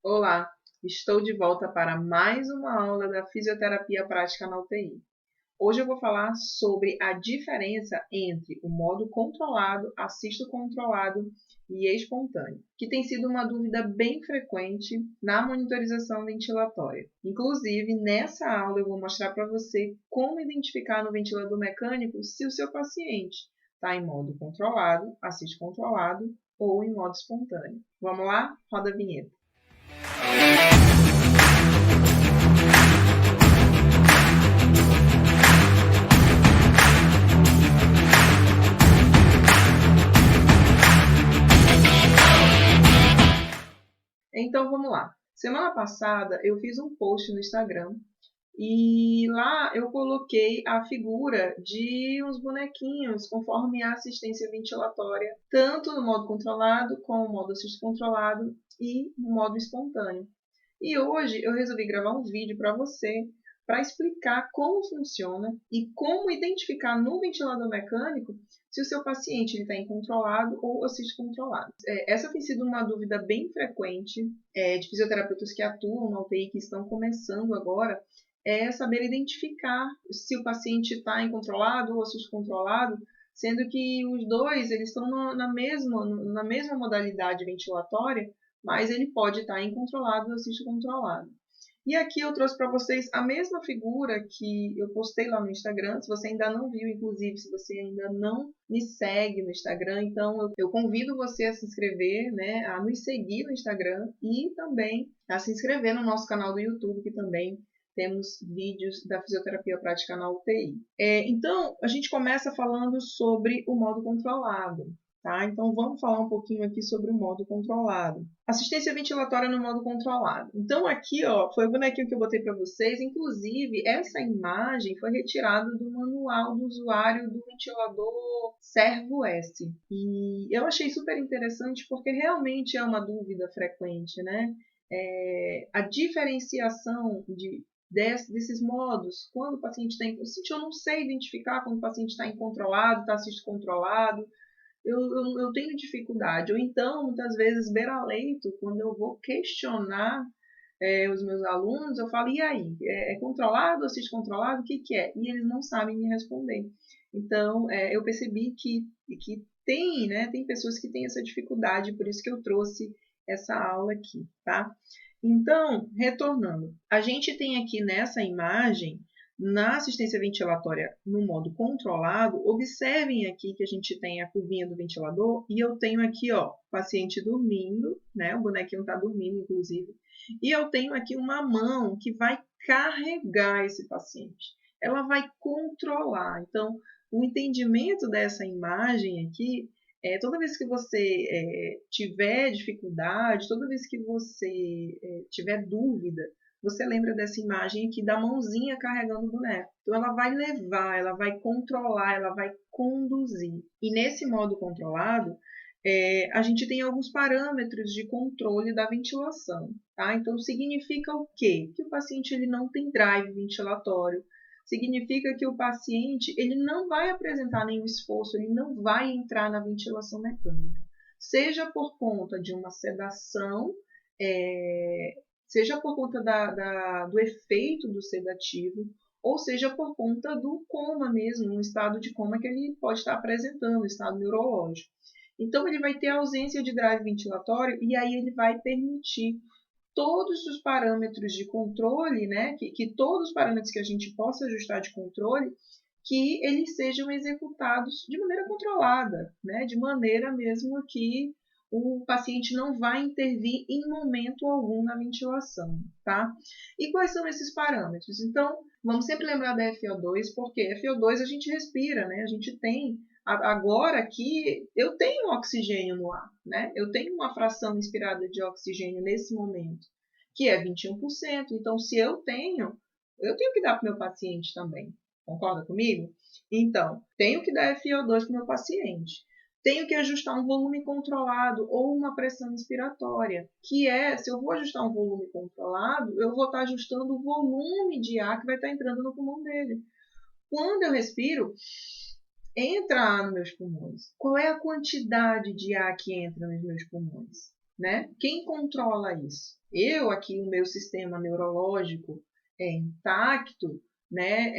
Olá, estou de volta para mais uma aula da fisioterapia prática na UTI. Hoje eu vou falar sobre a diferença entre o modo controlado, assisto controlado e espontâneo, que tem sido uma dúvida bem frequente na monitorização ventilatória. Inclusive, nessa aula eu vou mostrar para você como identificar no ventilador mecânico se o seu paciente está em modo controlado, assisto controlado ou em modo espontâneo. Vamos lá? Roda a vinheta. Então vamos lá. Semana passada eu fiz um post no Instagram e lá eu coloquei a figura de uns bonequinhos conforme a assistência ventilatória, tanto no modo controlado como no modo assisto controlado e no modo espontâneo. E hoje eu resolvi gravar um vídeo para você para explicar como funciona e como identificar no ventilador mecânico se o seu paciente está em controlado ou assiste controlado. Essa tem sido uma dúvida bem frequente de fisioterapeutas que atuam na UTI, que estão começando agora, é saber identificar se o paciente está em controlado ou assiste controlado, sendo que os dois eles estão na mesma modalidade ventilatória, mas ele pode estar incontrolado ou assiste controlado. E aqui eu trouxe para vocês a mesma figura que eu postei lá no Instagram. Se você ainda não viu, inclusive, se você ainda não me segue no Instagram, então eu convido você a se inscrever, né, a nos seguir no Instagram e também a se inscrever no nosso canal do YouTube, que também temos vídeos da fisioterapia prática na UTI. Então, a gente começa falando sobre o modo controlado. Tá? Então, vamos falar um pouquinho aqui sobre o modo controlado. Assistência ventilatória no modo controlado. Então, aqui ó, foi o bonequinho que eu botei para vocês. Inclusive, essa imagem foi retirada do manual do usuário do ventilador Servo S. E eu achei super interessante porque realmente é uma dúvida frequente, né? A diferenciação desses modos, quando o paciente está em... Eu não sei identificar quando o paciente está incontrolado, está assisto controlado, eu tenho dificuldade. Ou então, muitas vezes, beira-leito, quando eu vou questionar os meus alunos, eu falo, e aí? É controlado, assiste controlado? O que, que é? E eles não sabem me responder. Então, eu percebi que tem, né, tem pessoas que têm essa dificuldade, por isso que eu trouxe essa aula aqui, tá? Então, retornando, a gente tem aqui nessa imagem, na assistência ventilatória no modo controlado, observem aqui que a gente tem a curvinha do ventilador e eu tenho aqui, ó, paciente dormindo, né? O bonequinho está dormindo, inclusive, e eu tenho aqui uma mão que vai carregar esse paciente. Ela vai controlar. Então, o entendimento dessa imagem aqui toda vez que você tiver dificuldade, toda vez que você tiver dúvida, você lembra dessa imagem aqui da mãozinha carregando o boneco. Então, ela vai levar, ela vai controlar, ela vai conduzir. E nesse modo controlado, a gente tem alguns parâmetros de controle da ventilação. Tá? Então, significa o quê? Que o paciente ele não tem drive ventilatório. Significa que o paciente ele não vai apresentar nenhum esforço, ele não vai entrar na ventilação mecânica. Seja por conta de uma sedação, seja por conta do efeito do sedativo, ou seja por conta do coma mesmo, um estado de coma que ele pode estar apresentando, estado neurológico. Então, ele vai ter ausência de drive ventilatório e aí ele vai permitir todos os parâmetros de controle, né, que todos os parâmetros que a gente possa ajustar de controle, que eles sejam executados de maneira controlada, né, de maneira mesmo que o paciente não vai intervir em momento algum na ventilação, tá? E quais são esses parâmetros? Então, vamos sempre lembrar da FO2, porque FO2 a gente respira, né? A gente tem, agora aqui, eu tenho oxigênio no ar, né? Eu tenho uma fração inspirada de oxigênio nesse momento, que é 21%. Então, se eu tenho que dar para o meu paciente também. Concorda comigo? Então, tenho que dar FiO2 para o meu paciente. Tenho que ajustar um volume controlado ou uma pressão inspiratória, que se eu vou ajustar um volume controlado, eu vou estar ajustando o volume de ar que vai estar entrando no pulmão dele. Quando eu respiro, entra ar nos meus pulmões. Qual é a quantidade de ar que entra nos meus pulmões? né? Quem controla isso? Eu aqui, o meu sistema neurológico é intacto, né?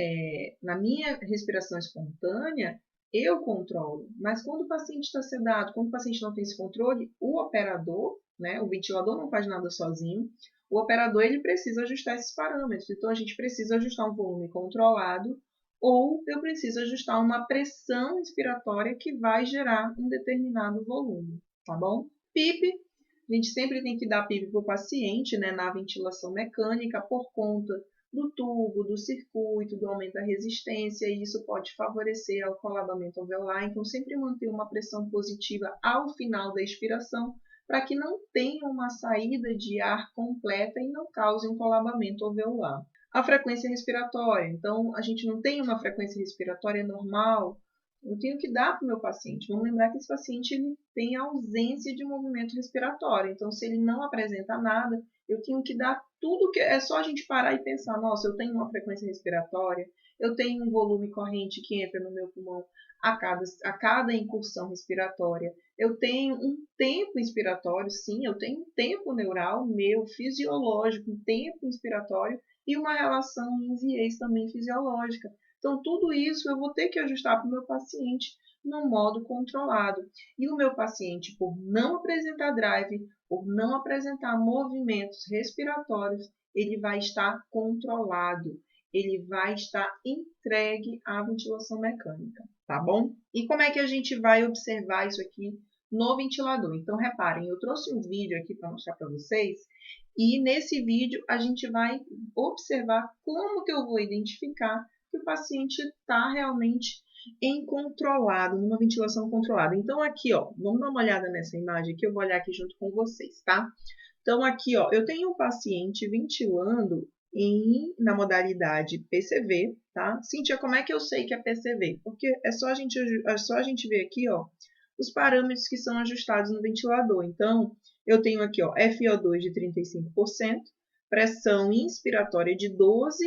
Na minha respiração espontânea, eu controlo. Mas quando o paciente está sedado, quando o paciente não tem esse controle, o operador, né? O ventilador não faz nada sozinho. O operador ele precisa ajustar esses parâmetros. Então, a gente precisa ajustar um volume controlado ou eu preciso ajustar uma pressão inspiratória que vai gerar um determinado volume, tá bom? PIP, a gente sempre tem que dar PIP para o paciente, né, na ventilação mecânica por conta do tubo, do circuito, do aumento da resistência, e isso pode favorecer o colabamento alveolar. Então, sempre manter uma pressão positiva ao final da expiração, para que não tenha uma saída de ar completa e não cause um colabamento alveolar. A frequência respiratória. Então, a gente não tem uma frequência respiratória normal. Eu tenho que dar para o meu paciente. Vamos lembrar que esse paciente ele tem ausência de movimento respiratório. Então, se ele não apresenta nada, eu tenho que dar tudo que... É só a gente parar e pensar, nossa, eu tenho uma frequência respiratória, eu tenho um volume corrente que entra no meu pulmão a cada incursão respiratória. Eu tenho um tempo inspiratório, sim, eu tenho um tempo neural meu, fisiológico, um tempo inspiratório, e uma relação yin-ex também fisiológica. Então, tudo isso eu vou ter que ajustar para o meu paciente no modo controlado. E o meu paciente, por não apresentar drive, por não apresentar movimentos respiratórios, ele vai estar controlado, ele vai estar entregue à ventilação mecânica, tá bom? E como é que a gente vai observar isso aqui no ventilador? Então, reparem, eu trouxe um vídeo aqui para mostrar para vocês, e nesse vídeo a gente vai observar como que eu vou identificar que o paciente está realmente numa ventilação controlada. Então, aqui, ó, vamos dar uma olhada nessa imagem aqui, eu vou olhar aqui junto com vocês, tá? Então, aqui, ó, eu tenho um paciente ventilando na modalidade PCV, tá? Cíntia, como é que eu sei que é PCV? Porque é só a gente ver aqui, ó, os parâmetros que são ajustados no ventilador. Então, eu tenho aqui, ó, FO2 de 35%, pressão inspiratória de 12.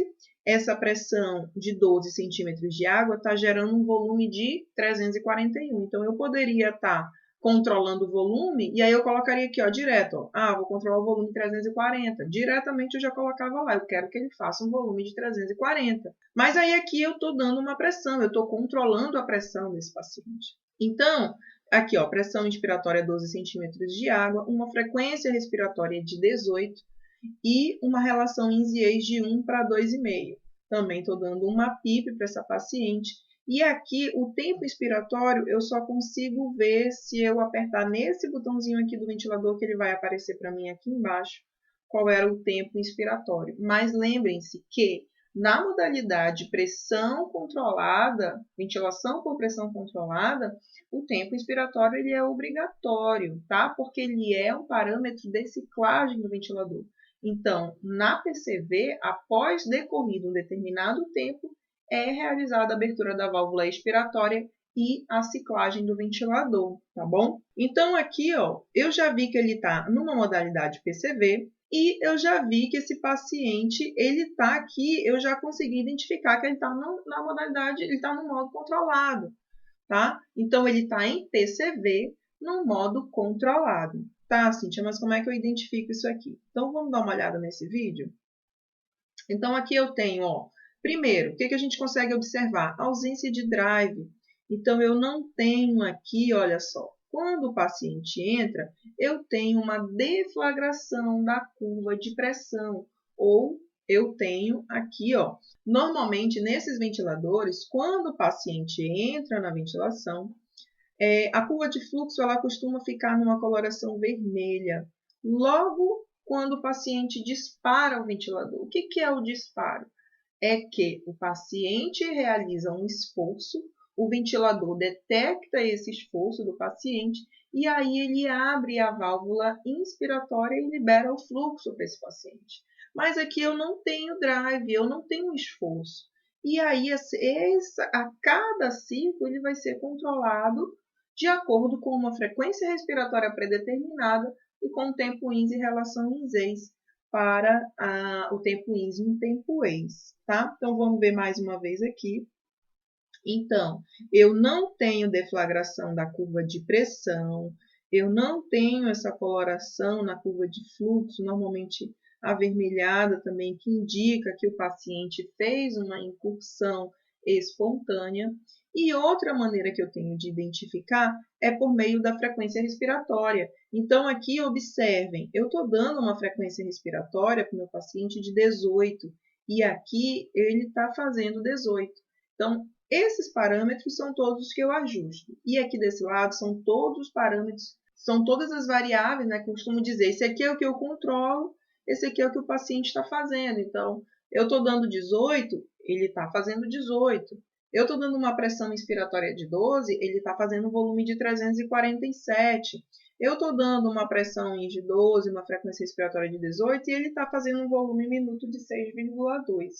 Essa pressão de 12 centímetros de água está gerando um volume de 341. Então, eu poderia estar controlando o volume, e aí eu colocaria aqui, ó, direto, ó, vou controlar o volume 340. Diretamente eu já colocava lá, eu quero que ele faça um volume de 340. Mas aí aqui eu estou dando uma pressão, eu estou controlando a pressão desse paciente. Então, aqui, ó, pressão inspiratória 12 centímetros de água, uma frequência respiratória de 18 e uma relação yin-ex de 1 para 2,5. Também estou dando uma PIP para essa paciente. E aqui, o tempo inspiratório, eu só consigo ver se eu apertar nesse botãozinho aqui do ventilador, que ele vai aparecer para mim aqui embaixo, qual era o tempo inspiratório. Mas lembrem-se que na modalidade pressão controlada, ventilação por pressão controlada, o tempo inspiratório ele é obrigatório, tá? Porque ele é um parâmetro de ciclagem do ventilador. Então, na PCV, após decorrido um determinado tempo, é realizada a abertura da válvula expiratória e a ciclagem do ventilador, tá bom? Então, aqui, ó, eu já vi que ele está numa modalidade PCV e eu já vi que esse paciente, ele está aqui, eu já consegui identificar que ele está na modalidade, ele está no modo controlado, tá? Então, ele está em PCV no modo controlado. Tá, Cíntia, mas como é que eu identifico isso aqui? Então, vamos dar uma olhada nesse vídeo? Então, aqui eu tenho, ó, primeiro, o que a gente consegue observar? A ausência de drive. Então, eu não tenho aqui, olha só, quando o paciente entra, eu tenho uma deflagração da curva de pressão, ou eu tenho aqui, ó, normalmente nesses ventiladores, quando o paciente entra na ventilação, a curva de fluxo ela costuma ficar numa coloração vermelha. Logo quando o paciente dispara o ventilador. O que é o disparo? É que o paciente realiza um esforço, o ventilador detecta esse esforço do paciente e aí ele abre a válvula inspiratória e libera o fluxo para esse paciente. Mas aqui eu não tenho drive, eu não tenho esforço. E aí a cada ciclo ele vai ser controlado de acordo com uma frequência respiratória predeterminada e com o tempo ins e relação ins-ex para o tempo ins e o tempo ex, tá? Então, vamos ver mais uma vez aqui. Então, eu não tenho deflagração da curva de pressão, eu não tenho essa coloração na curva de fluxo, normalmente avermelhada também, que indica que o paciente fez uma incursão espontânea. E outra maneira que eu tenho de identificar é por meio da frequência respiratória. Então, aqui observem, eu estou dando uma frequência respiratória para o meu paciente de 18 e aqui ele está fazendo 18. Então, esses parâmetros são todos que eu ajusto. E aqui desse lado são todos os parâmetros, são todas as variáveis, né, que eu costumo dizer. Esse aqui é o que eu controlo, esse aqui é o que o paciente está fazendo. Então, eu estou dando 18, ele está fazendo 18. Eu estou dando uma pressão inspiratória de 12, ele está fazendo um volume de 347. Eu estou dando uma pressão de 12, uma frequência respiratória de 18, e ele está fazendo um volume minuto de 6,2.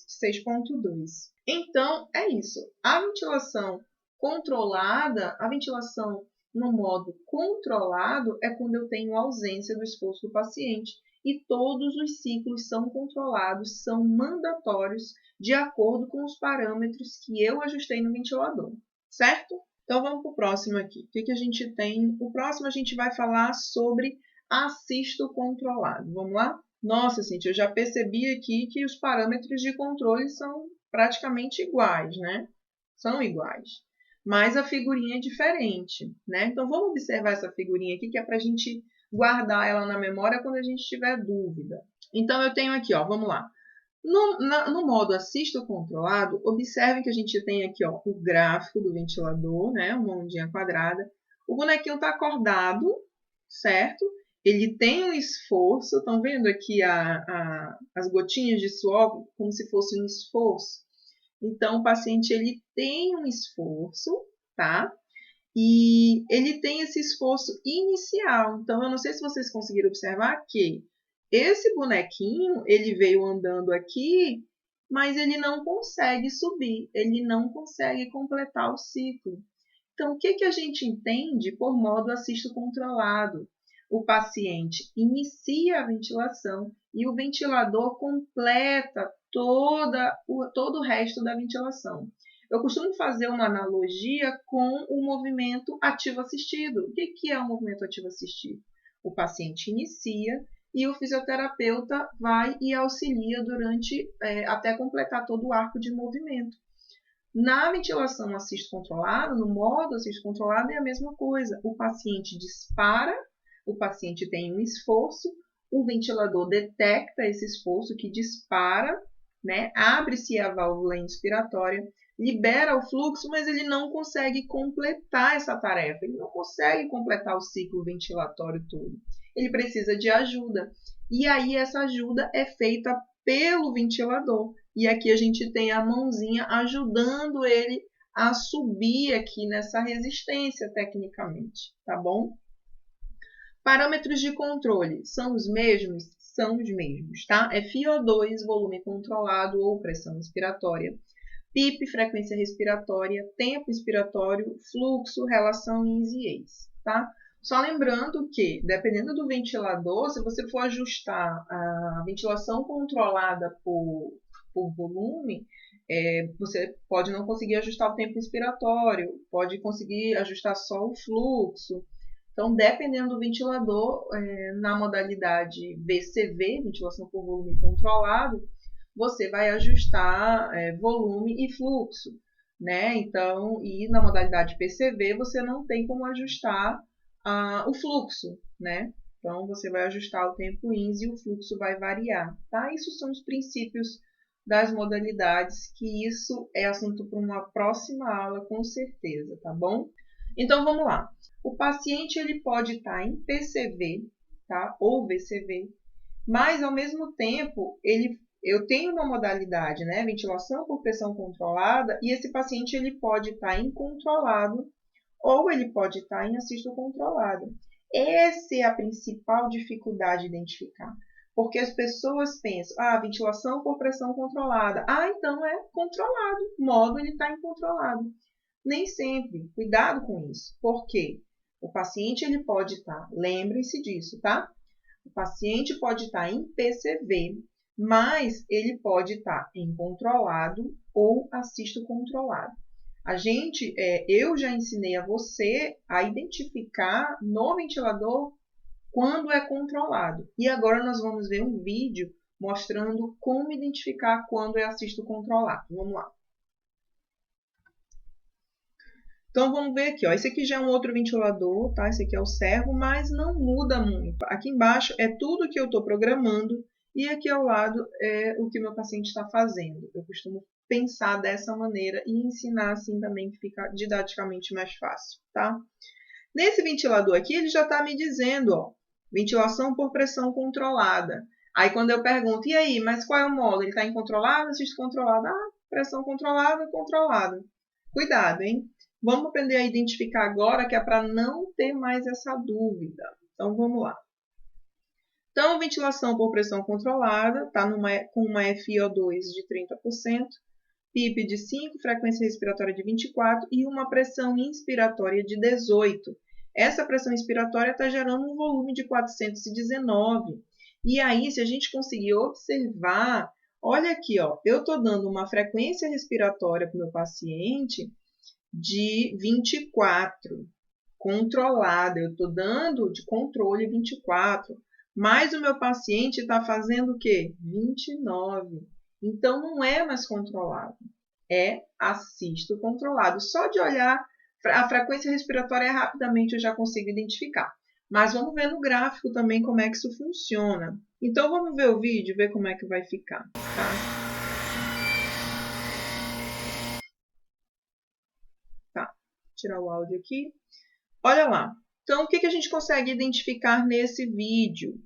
Então, é isso. A ventilação controlada, a ventilação no modo controlado é quando eu tenho ausência do esforço do paciente. E todos os ciclos são controlados, são mandatórios, de acordo com os parâmetros que eu ajustei no ventilador, certo? Então, vamos para o próximo aqui. O que a gente tem? O próximo a gente vai falar sobre assisto controlado. Vamos lá? Nossa, Cintia, eu já percebi aqui que os parâmetros de controle são praticamente iguais, né? São iguais. Mas a figurinha é diferente, né? Então, vamos observar essa figurinha aqui, que é para a gente guardar ela na memória quando a gente tiver dúvida. Então, eu tenho aqui, ó, vamos lá. No modo assisto controlado, observem que a gente tem aqui, ó, o gráfico do ventilador, né, uma ondinha quadrada. O bonequinho está acordado, certo? Ele tem um esforço, estão vendo aqui as gotinhas de suor como se fosse um esforço? Então, o paciente ele tem um esforço, tá? E ele tem esse esforço inicial. Então, eu não sei se vocês conseguiram observar que esse bonequinho, ele veio andando aqui, mas ele não consegue subir, ele não consegue completar o ciclo. Então, o que a gente entende por modo assisto controlado? O paciente inicia a ventilação e o ventilador completa todo o resto da ventilação. Eu costumo fazer uma analogia com o movimento ativo assistido. O que é o movimento ativo assistido? O paciente inicia e o fisioterapeuta vai e auxilia durante até completar todo o arco de movimento. Na ventilação assisto controlado, no modo assisto controlado, é a mesma coisa. O paciente dispara, o paciente tem um esforço, o ventilador detecta esse esforço que dispara, né? Abre-se a válvula inspiratória, libera o fluxo, mas ele não consegue completar essa tarefa, ele não consegue completar o ciclo ventilatório todo. Ele precisa de ajuda. E aí essa ajuda é feita pelo ventilador. E aqui a gente tem a mãozinha ajudando ele a subir aqui nessa resistência tecnicamente, tá bom? Parâmetros de controle são os mesmos? São os mesmos, tá? FiO2, volume controlado ou pressão inspiratória. PIP, frequência respiratória. Tempo inspiratório, fluxo, relação ins e ex, tá? Só lembrando que, dependendo do ventilador, se você for ajustar a ventilação controlada por volume, você pode não conseguir ajustar o tempo inspiratório, pode conseguir ajustar só o fluxo. Então, dependendo do ventilador, na modalidade VCV, ventilação por volume controlado, você vai ajustar volume e fluxo, né? Então, e na modalidade PCV, você não tem como ajustar o fluxo, né? Então, você vai ajustar o tempo ins e o fluxo vai variar, tá? Isso são os princípios das modalidades, que isso é assunto para uma próxima aula, com certeza, tá bom? Então, vamos lá. O paciente ele pode estar em PCV, tá? Ou VCV, mas, ao mesmo tempo, eu tenho uma modalidade, né? Ventilação por pressão controlada, e esse paciente ele pode estar incontrolado ou ele pode estar em assisto controlado. Essa é a principal dificuldade de identificar. Porque as pessoas pensam, ventilação por pressão controlada. Então é controlado, o modo ele está incontrolado. Nem sempre, cuidado com isso. Por quê? O paciente ele pode estar, lembrem-se disso, tá? O paciente pode estar em PCV, mas ele pode estar em controlado ou assisto controlado. Eu já ensinei a você a identificar no ventilador quando é controlado. E agora nós vamos ver um vídeo mostrando como identificar quando é assisto controlado. Vamos lá. Então, vamos ver aqui, ó. Esse aqui já é um outro ventilador, tá? Esse aqui é o servo, mas não muda muito. Aqui embaixo é tudo que eu estou programando e aqui ao lado é o que meu paciente está fazendo. Eu costumo pensar dessa maneira e ensinar assim também, que fica didaticamente mais fácil, tá? Nesse ventilador aqui, ele já está me dizendo, ó, ventilação por pressão controlada. Aí, quando eu pergunto, e aí, mas qual é o modo? Ele está em controlado, assisto controlado? Ah, pressão controlada, controlada. Cuidado, hein? Vamos aprender a identificar agora, que é para não ter mais essa dúvida. Então, vamos lá. Então, ventilação por pressão controlada, está com uma FiO2 de 30%, PIP de 5, frequência respiratória de 24 e uma pressão inspiratória de 18. Essa pressão inspiratória está gerando um volume de 419. E aí, se a gente conseguir observar, olha aqui, ó, eu estou dando uma frequência respiratória para o meu paciente de 24, controlada. Eu estou dando de controle 24, mas o meu paciente está fazendo o quê? 29. Então, não é mais controlado, é assisto controlado. Só de olhar a frequência respiratória rapidamente eu já consigo identificar. Mas vamos ver no gráfico também como é que isso funciona. Então, vamos ver o vídeo e ver como é que vai ficar, tá? Tirar o áudio aqui. Olha lá. Então, o que a gente consegue identificar nesse vídeo?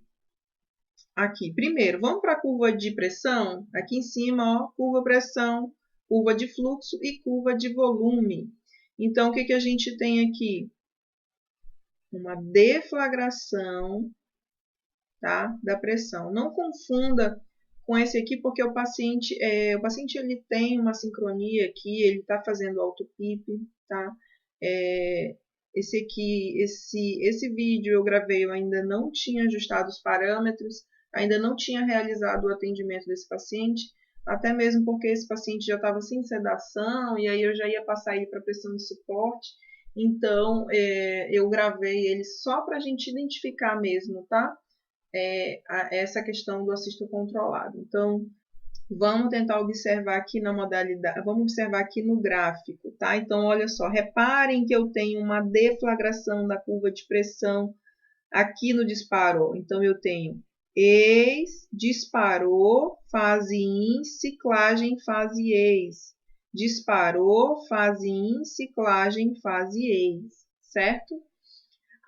Aqui, primeiro, vamos para a curva de pressão. Aqui em cima, ó, curva pressão, curva de fluxo e curva de volume. Então, o que a gente tem aqui? Uma deflagração, tá, da pressão. Não confunda com esse aqui, porque o paciente ele tem uma sincronia aqui, ele está fazendo auto-PIP, tá? Esse vídeo eu gravei, eu ainda não tinha ajustado os parâmetros, ainda não tinha realizado o atendimento desse paciente, até mesmo porque esse paciente já estava sem sedação, e aí eu já ia passar ele para pressão de suporte, então eu gravei ele só para a gente identificar mesmo, tá? Essa questão do assisto controlado. Então, vamos tentar observar aqui na modalidade, vamos observar aqui no gráfico, tá? Então, olha só, reparem que eu tenho uma deflagração da curva de pressão aqui no disparou. Então, eu tenho ex, disparou, fase in, ciclagem, fase ex. Disparou, fase in, ciclagem, fase ex, certo?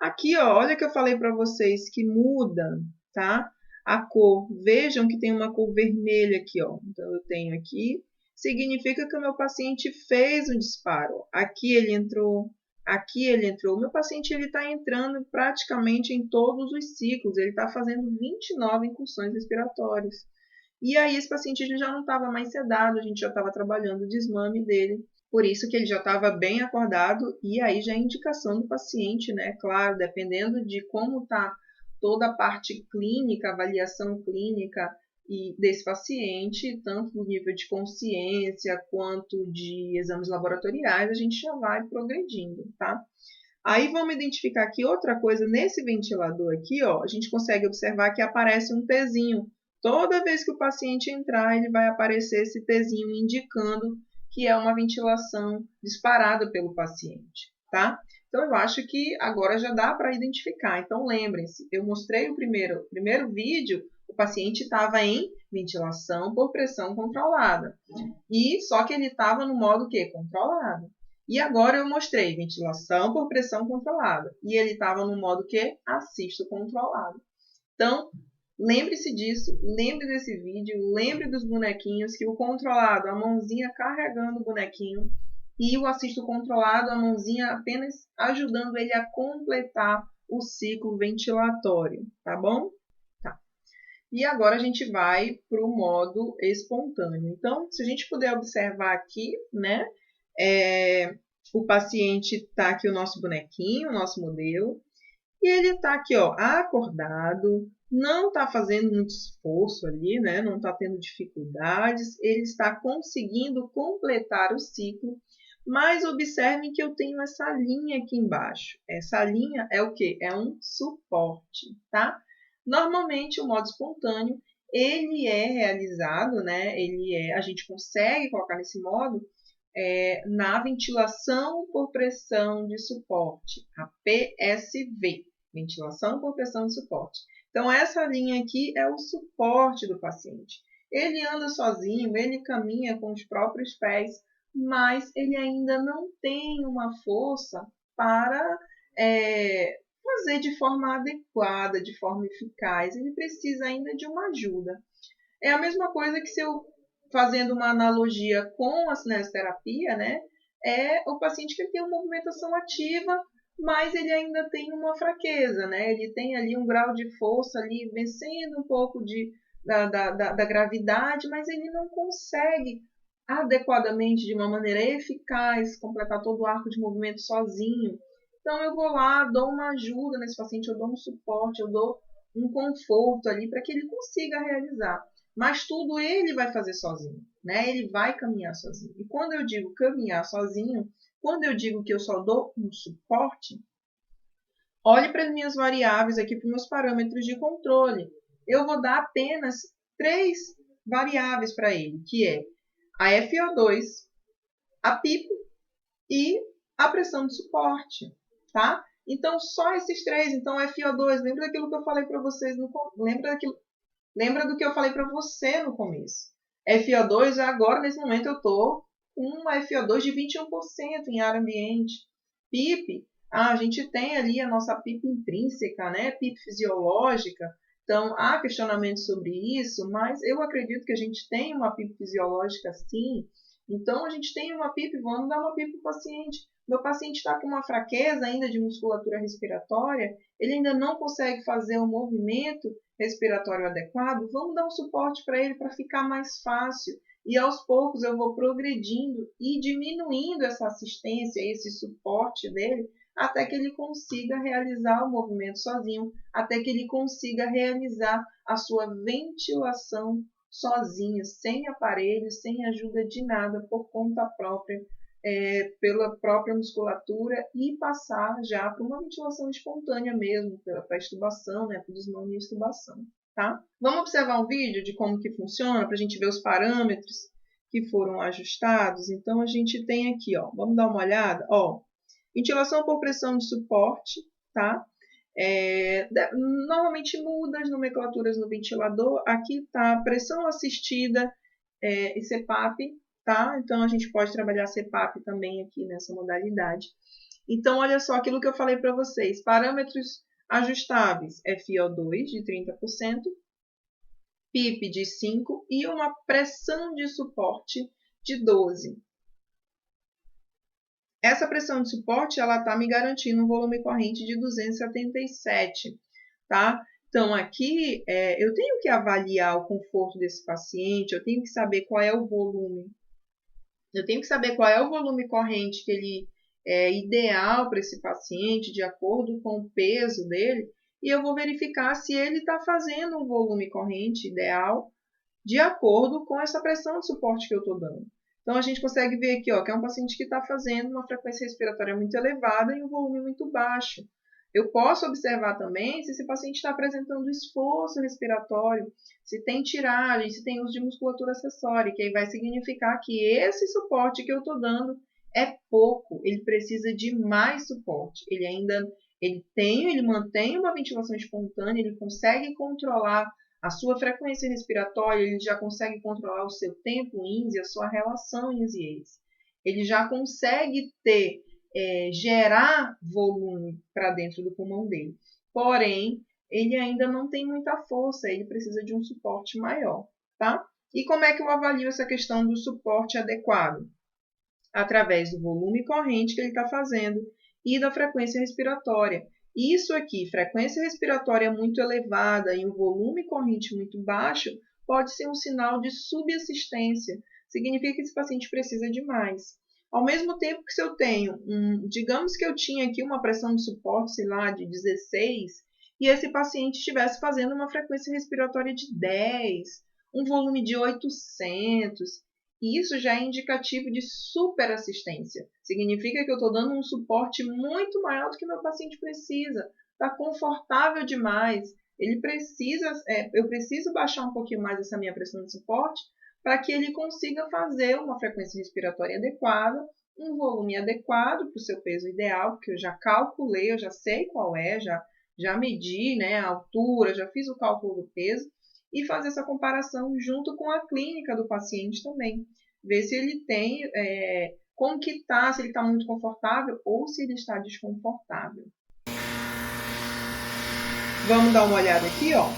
Aqui, ó, olha que eu falei para vocês que muda, tá? A cor. Vejam que tem uma cor vermelha aqui, ó. Então, eu tenho aqui. Significa que o meu paciente fez um disparo. Aqui ele entrou, aqui ele entrou. O meu paciente está entrando praticamente em todos os ciclos. Ele está fazendo 29 incursões respiratórias. E aí, esse paciente ele já não estava mais sedado, a gente já estava trabalhando o desmame dele. Por isso que ele já estava bem acordado, e aí já é indicação do paciente, né? Claro, dependendo de como está toda a parte clínica, avaliação clínica e desse paciente, tanto do nível de consciência quanto de exames laboratoriais, a gente já vai progredindo, tá? Aí vamos identificar aqui outra coisa, nesse ventilador aqui, ó, a gente consegue observar que aparece um Tzinho. Toda vez que o paciente entrar, ele vai aparecer esse Tzinho indicando que é uma ventilação disparada pelo paciente, tá? Então, eu acho que agora já dá para identificar. Então, lembrem-se, eu mostrei o primeiro vídeo, o paciente estava em ventilação por pressão controlada. E só que ele estava no modo quê? Controlado. E agora eu mostrei ventilação por pressão controlada. E ele estava no modo quê? Assisto controlado. Então, lembre-se disso, lembre desse vídeo, lembre dos bonequinhos, que o controlado, a mãozinha carregando o bonequinho, e o assisto controlado, a mãozinha apenas ajudando ele a completar o ciclo ventilatório, tá bom? Tá. E agora a gente vai para o modo espontâneo. Então, se a gente puder observar aqui, né, o paciente está aqui o nosso bonequinho, o nosso modelo, e ele está aqui, ó, acordado, não está fazendo muito esforço ali, né? Não está tendo dificuldades, ele está conseguindo completar o ciclo, Mas observem que eu tenho essa linha aqui embaixo. Essa linha é o quê? É um suporte, tá? Normalmente, o modo espontâneo, ele é realizado, né? A gente consegue colocar nesse modo na ventilação por pressão de suporte, a PSV, ventilação por pressão de suporte. Então, essa linha aqui é o suporte do paciente. Ele anda sozinho, ele caminha com os próprios pés, mas ele ainda não tem uma força para fazer de forma adequada, de forma eficaz. Ele precisa ainda de uma ajuda. É a mesma coisa que se eu, fazendo uma analogia com a cinesioterapia, né? É o paciente que tem uma movimentação ativa, mas ele ainda tem uma fraqueza, né? Ele tem ali um grau de força ali vencendo um pouco da gravidade, mas ele não consegue adequadamente, de uma maneira eficaz, completar todo o arco de movimento sozinho. Então eu vou lá, dou uma ajuda nesse paciente, eu dou um suporte, eu dou um conforto ali para que ele consiga realizar. Mas tudo ele vai fazer sozinho, né? Ele vai caminhar sozinho. E quando eu digo caminhar sozinho, quando eu digo que eu só dou um suporte, olhe para as minhas variáveis aqui, para os meus parâmetros de controle. Eu vou dar apenas 3 variáveis para ele, que é a FO2, a PIP e a pressão de suporte, tá? Então, só esses 3. Então, FO2, lembra daquilo que eu falei para vocês, lembra do que eu falei para você no começo. FO2, agora, nesse momento, eu estou com uma FO2 de 21% em ar ambiente. PIP, a gente tem ali a nossa PIP intrínseca, né? PIP fisiológica. Então, há questionamentos sobre isso, mas eu acredito que a gente tem uma PIP fisiológica sim. Então, a gente tem uma PIP, vamos dar uma PIP para o paciente. Meu paciente está com uma fraqueza ainda de musculatura respiratória, ele ainda não consegue fazer um movimento respiratório adequado, vamos dar um suporte para ele para ficar mais fácil. E aos poucos eu vou progredindo e diminuindo essa assistência, esse suporte dele, até que ele consiga realizar o movimento sozinho, até que ele consiga realizar a sua ventilação sozinho, sem aparelho, sem ajuda de nada, por conta própria, pela própria musculatura e passar já para uma ventilação espontânea mesmo, para a extubação, né, para o desmame e extubação. Tá? Vamos observar um vídeo de como que funciona para a gente ver os parâmetros que foram ajustados. Então, a gente tem aqui, ó, vamos dar uma olhada. Ó, ventilação por pressão de suporte, tá? Normalmente muda as nomenclaturas no ventilador. Aqui está pressão assistida e CPAP, tá? Então, a gente pode trabalhar CPAP também aqui nessa modalidade. Então, olha só aquilo que eu falei para vocês. Parâmetros ajustáveis, FO2 de 30%, PIP de 5% e uma pressão de suporte de 12%. Essa pressão de suporte está me garantindo um volume corrente de 277, tá? Então, aqui eu tenho que avaliar o conforto desse paciente, eu tenho que saber qual é o volume. Eu tenho que saber qual é o volume corrente que ele é ideal para esse paciente, de acordo com o peso dele, e eu vou verificar se ele está fazendo um volume corrente ideal de acordo com essa pressão de suporte que eu estou dando. Então, a gente consegue ver aqui, ó, que é um paciente que está fazendo uma frequência respiratória muito elevada e um volume muito baixo. Eu posso observar também se esse paciente está apresentando esforço respiratório, se tem tiragem, se tem uso de musculatura acessória, que aí vai significar que esse suporte que eu estou dando é pouco, ele precisa de mais suporte. Ele mantém uma ventilação espontânea, ele consegue controlar a sua frequência respiratória, ele já consegue controlar o seu tempo INSE, a sua relação INSE-ACE. Ele já consegue gerar volume para dentro do pulmão dele. Porém, ele ainda não tem muita força, ele precisa de um suporte maior, tá? E como é que eu avalio essa questão do suporte adequado? Através do volume corrente que ele está fazendo e da frequência respiratória. Isso aqui, frequência respiratória muito elevada e um volume corrente muito baixo, pode ser um sinal de subassistência. Significa que esse paciente precisa de mais. Ao mesmo tempo que se eu tenho, digamos que eu tinha aqui uma pressão de suporte, sei lá, de 16, e esse paciente estivesse fazendo uma frequência respiratória de 10, um volume de 800, Isso já é indicativo de superassistência. Significa que eu estou dando um suporte muito maior do que meu paciente precisa. Está confortável demais. Eu preciso baixar um pouquinho mais essa minha pressão de suporte para que ele consiga fazer uma frequência respiratória adequada, um volume adequado para o seu peso ideal, porque eu já calculei, eu já sei qual é, já medi, né, a altura, já fiz o cálculo do peso, e fazer essa comparação junto com a clínica do paciente também. Ver se ele tem, como que está, se ele está muito confortável ou se ele está desconfortável. Vamos dar uma olhada aqui, ó.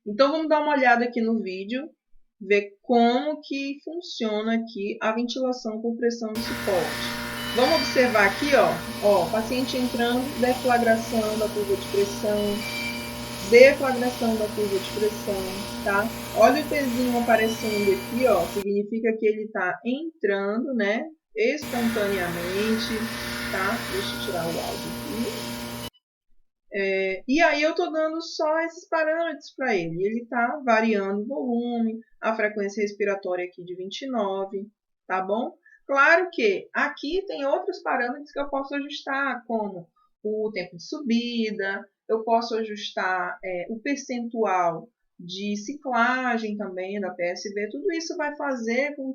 Então vamos dar uma olhada aqui no vídeo, ver como que funciona aqui a ventilação com pressão de suporte. Vamos observar aqui, ó, paciente entrando, deflagração da curva de pressão, deflagração da curva de pressão, tá? Olha o pezinho aparecendo aqui, ó, significa que ele está entrando, né, espontaneamente, tá? Deixa eu tirar o áudio aqui. E aí eu estou dando só esses parâmetros para ele. Ele está variando o volume, a frequência respiratória aqui de 29, tá bom? Claro que aqui tem outros parâmetros que eu posso ajustar, como o tempo de subida, eu posso ajustar o percentual de ciclagem também da PSB. Tudo isso vai fazer com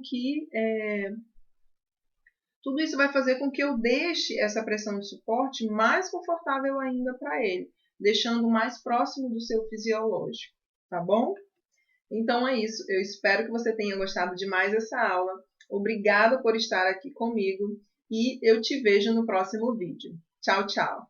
que eu deixe essa pressão de suporte mais confortável ainda para ele, deixando mais próximo do seu fisiológico, tá bom? Então é isso, eu espero que você tenha gostado demais dessa aula. Obrigada por estar aqui comigo e eu te vejo no próximo vídeo. Tchau, tchau!